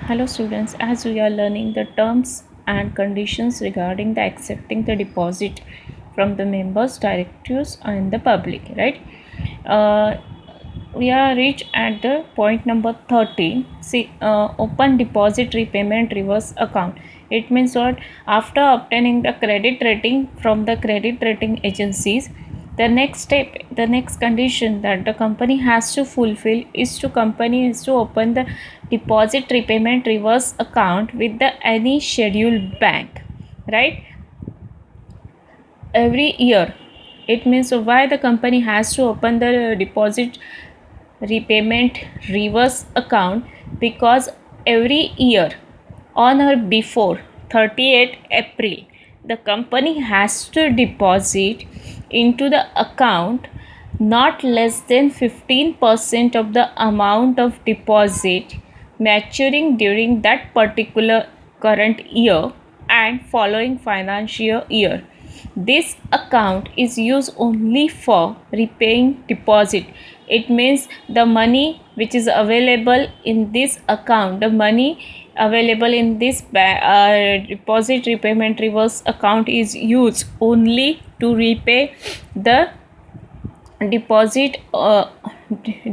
Hello students, as we are learning the terms and conditions regarding the accepting the deposit from the members, directors and the public, right? Uh, we are reached at the point number 13. See, open deposit repayment reverse account. It means what? After obtaining the credit rating from the credit rating agencies, the next step, the next condition that the company has to fulfill is to open the deposit repayment reverse account with the any scheduled bank, right? Every year. It means why the company has to open the deposit repayment reverse account, because every year on or before 30th April the company has to deposit into the account not less than 15% of the amount of deposit maturing during that particular current year and following financial year. This account is used only for repaying deposit. It means the money which is available in this account, the money available in this deposit repayment reverse account is used only to repay the deposit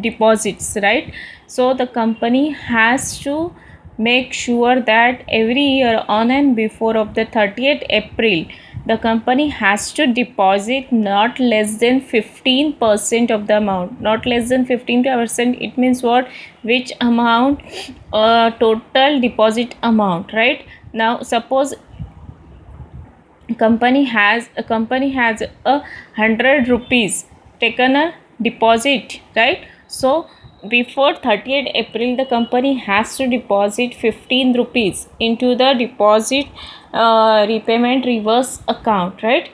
deposits, right? So the company has to make sure that every year on and before of the 30th April the company has to deposit not less than 15% of the amount. Not less than 15%, it means what? Which amount? Total deposit amount, right? Now suppose a company has a 100 rupees taken a deposit, right? So before 30th April the company has to deposit 15 rupees into the deposit repayment reverse account, right?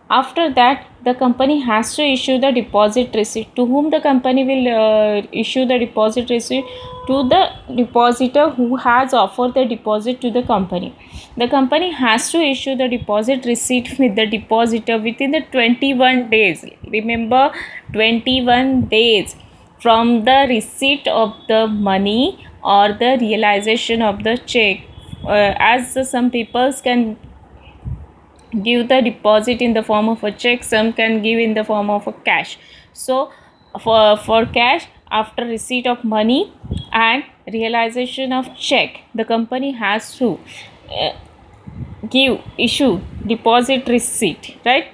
After that the company has to issue the deposit receipt. To whom the company will issue the deposit receipt? To the depositor who has offered the deposit to the company. The company has to issue the deposit receipt with the depositor within the 21 days. Remember, 21 days from the receipt of the money or the realization of the check. As some people can give the deposit in the form of a check, some can give in the form of a cash. So for cash, after receipt of money and realization of check, the company has to uh, issue deposit receipt, right?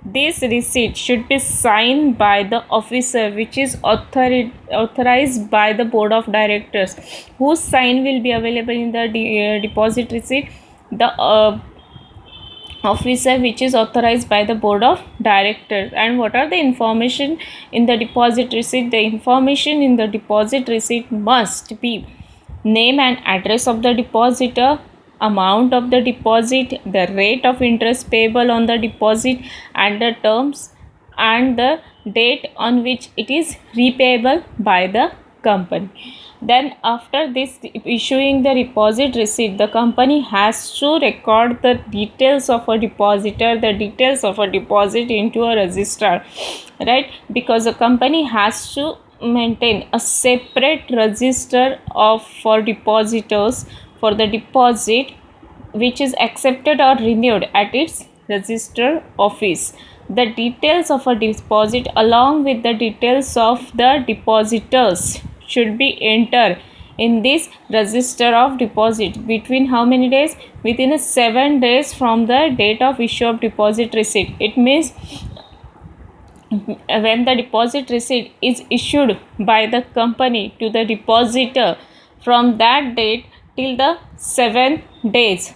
This receipt should be signed by the officer which is authorized by the board of directors, whose sign will be available in the deposit receipt. The officer which is authorized by the board of directors. And what are the information in the deposit receipt? The information in the deposit receipt must be name and address of the depositor, amount of the deposit, the rate of interest payable on the deposit, and the terms and the date on which it is repayable by the company. Then after this issuing the deposit receipt, the company has to record the details of a depositor, the details of a deposit into a register, right? Because the company has to maintain a separate register of for depositors for the deposit which is accepted or renewed at its register office. The details of a deposit along with the details of the depositors should be entered in this register of deposit between how many days? Within 7 days from the date of issue of deposit receipt. It means when the deposit receipt is issued by the company to the depositor, from that date till the 7 days,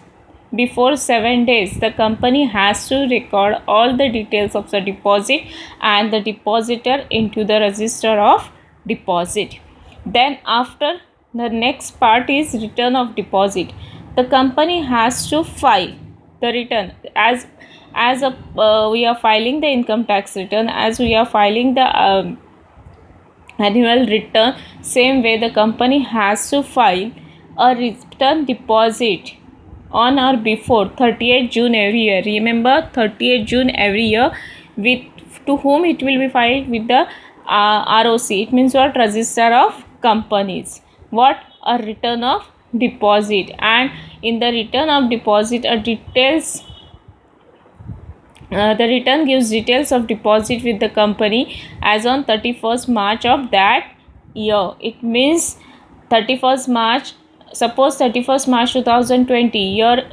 before 7 days the company has to record all the details of the deposit and the depositor into the register of deposit. Then after, the next part is return of deposit. The company has to file the return as a we are filing the income tax return, as we are filing the annual return. Same way the company has to file a return deposit on or before 30th June every year. Remember, 30th June every year. With to whom it will be filed? With the ROC. It means what? Register of companies. What? A return of deposit, and in the return of deposit the return gives details of deposit with the company as on 31st March of that year. It means 31st March, suppose 31st March 2020, year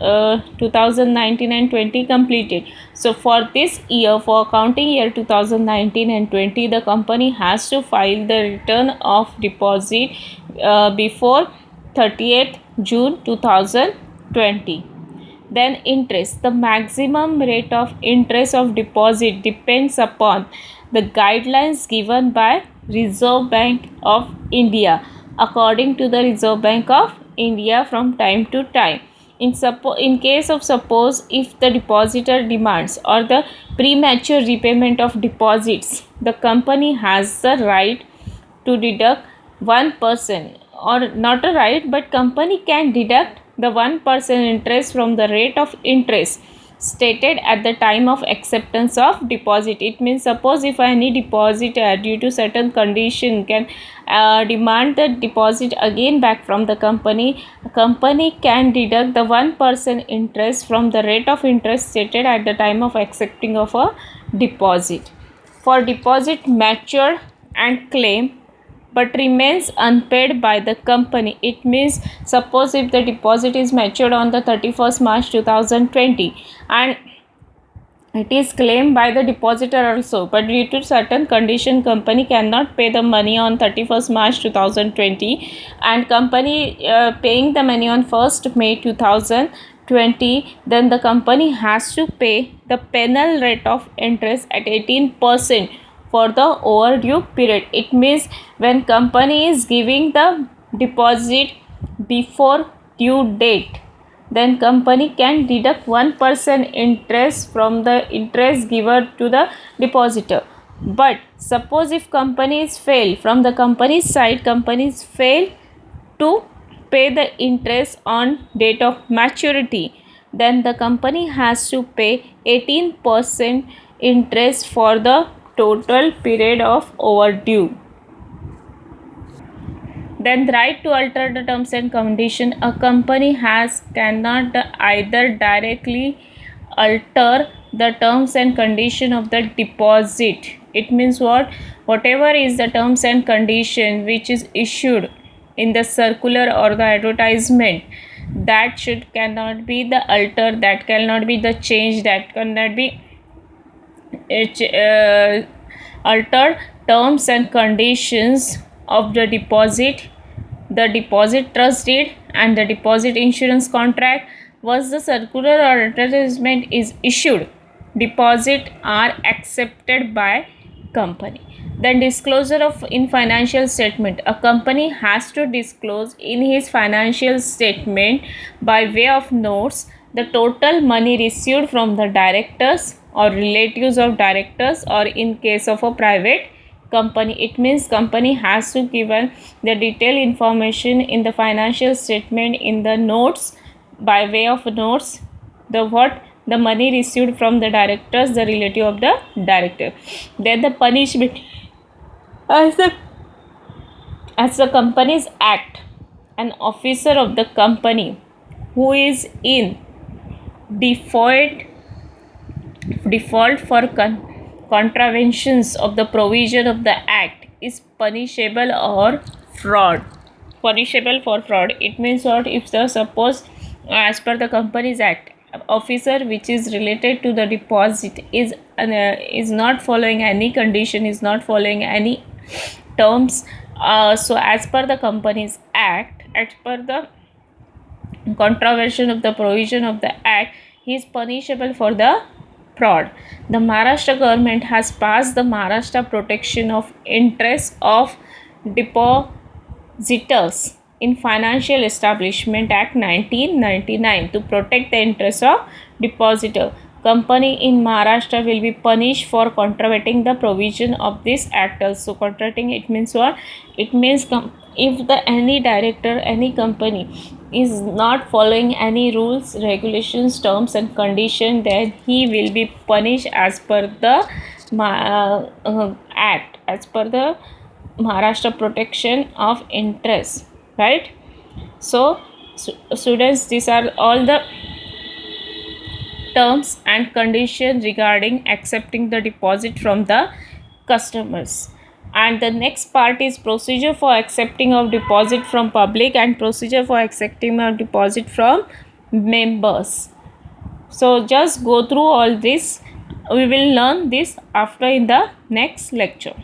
2019 and 20 completed. So for this year, for accounting year 2019 and 20, the company has to file the return of deposit before 30th June 2020. Then interest. The maximum rate of interest of deposit depends upon the guidelines given by Reserve Bank of India, according to the Reserve Bank of India from time to time. In case of suppose if the depositor demands or the premature repayment of deposits, the company has the right to deduct 1%, or not a right, but company can deduct the 1% interest from the rate of interest stated at the time of acceptance of deposit. It means suppose if any depositor due to certain condition can demand the deposit again back from the company, company can deduct the 1% interest from the rate of interest stated at the time of accepting of a deposit. For deposit mature and claim but remains unpaid by the company. It means suppose if the deposit is matured on the 31st March 2020 and it is claimed by the depositor also, but due to certain condition company cannot pay the money on 31st March 2020 and company paying the money on 1st May 2020, then the company has to pay the penal rate of interest at 18% for the overdue period. It means when company is giving the deposit before due date, then company can deduct 1% interest from the interest given to the depositor. But suppose if companies fail, from the company's side companies fail to pay the interest on date of maturity, then the company has to pay 18% interest for the total period of overdue. Then the right to alter the terms and condition. A company cannot either directly alter the terms and condition of the deposit. It means what? Whatever is the terms and condition which is issued in the circular or the advertisement, that cannot be the alter, that cannot be the change, that cannot be altered terms and conditions of the deposit, the deposit trust deed and the deposit insurance contract. Once the circular or advertisement is issued, deposit are accepted by company. Then disclosure of in financial statement. A company has to disclose in his financial statement by way of notes the total money received from the directors or relatives of directors, or in case of a private company, it means company has to given the detailed information in the financial statement in the notes, by way of notes, the what the money received from the directors, the relative of the director. Then the punishment. As the companies act, an officer of the company who is in default for contraventions of the provision of the act is punishable or fraud. Punishable for fraud. It means what? If the suppose as per the companies act, officer which is related to the deposit is not following any condition, is not following any terms, so as per the companies act, as per the contravention of the provision of the act, he is punishable for the fraud. The Maharashtra government has passed the Maharashtra Protection of Interest of Depositors in Financial Establishment Act 1999 to protect the interests of depositor. Company in Maharashtra will be punished for contravening the provision of this act also. Contravening, it means what? It means if any director, any company is not following any rules, regulations, terms and condition, then he will be punished as per the act, as per the Maharashtra Protection of Interest, right? So Students, these are all the terms and conditions regarding accepting the deposit from the customers. And the next part is procedure for accepting of deposit from public and procedure for accepting of deposit from members. So just go through all this. We will learn this after in the next lecture.